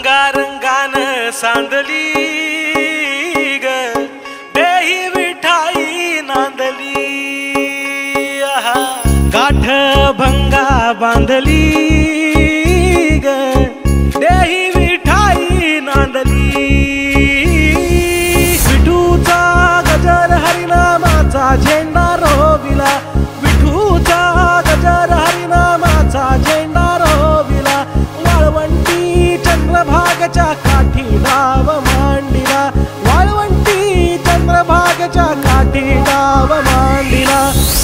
रंगारंगान सांदली ग देही विठाई नांदली गाठ भंगा बांधली ग देही विठाई नांदली विठूचा गजर हरिनामाचा झेंडा रोविला विठूचा गजर हरिनामाचा झेंडा रोविला वाळवंटी चंद्रभागच्या काठी डाव मांडिला वाळवंटी चंद्रभागच्या काठी डाव मांडिला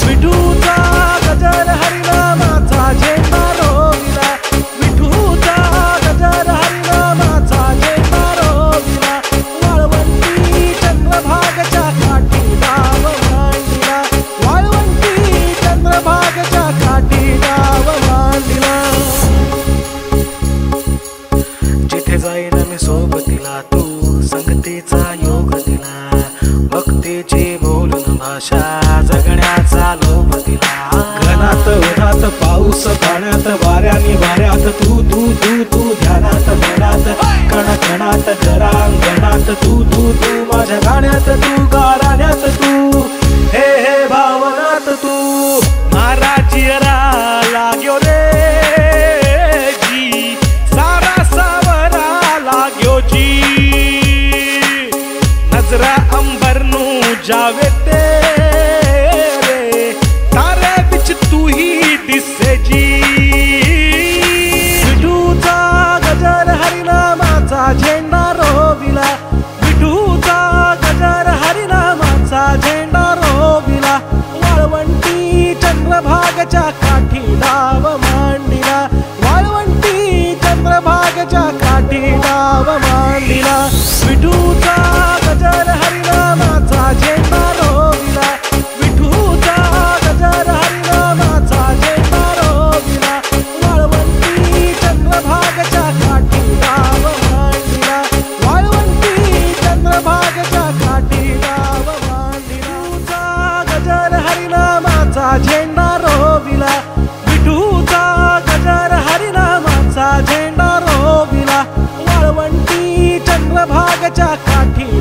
विठूचा गजर हरिनामाचा झेंडा रोविला विठूचा गजर हरिनामाचा झेंडा रोविला वाळवंटी चंद्रभागच्या काठी डाव मांडिला वाळवंटी चंद्रभागच्या काठी डाव मांडिला जिथे जाईन मी सोबतीला तू संगतीचा योग दिला भक्तीची बोलून भाषा जगण्याचा लोभ दिला घनात उन्हात पाऊस पाण्यात वाऱ्याने वाऱ्यात तू तू तू तू ध्यानात मनात कणाकणात घरांगणात तू तू तू माझ्या गाण्यात तू गाराण्यात तू हे हे भावनात तू महाराजियरा लाग्यो रे जी सारा सावरा लाग्यो जी नजरा अंबरनू जावे तेरे तारे बिच तू ही दिसे जी विठूचा गजर हरिनामाचा झेंडा रोविला विठूचा गजर हरिनामाचा झेंडा रोविला वाळवंटी चंद्रभागच्या काठी डाव मांडिला वाळवंटी चंद्रभागच्या काठी डाव मांडिला विठूचा गजर हरिनामाचा झेंडा रोविला विठूचा गजर हरिनामाचा झेंडा रोविला वाळवंटी चंद्रभागच्या काठी डाव मांडिला वाळवंटी चंद्रभागच्या काठी डाव मांडिला गजर हरिनामाचा झेंडा रोविला विठूचा गजर हरिनामाचा झेंडा रोविला वाळवंटी चंद्रभागच्या काठी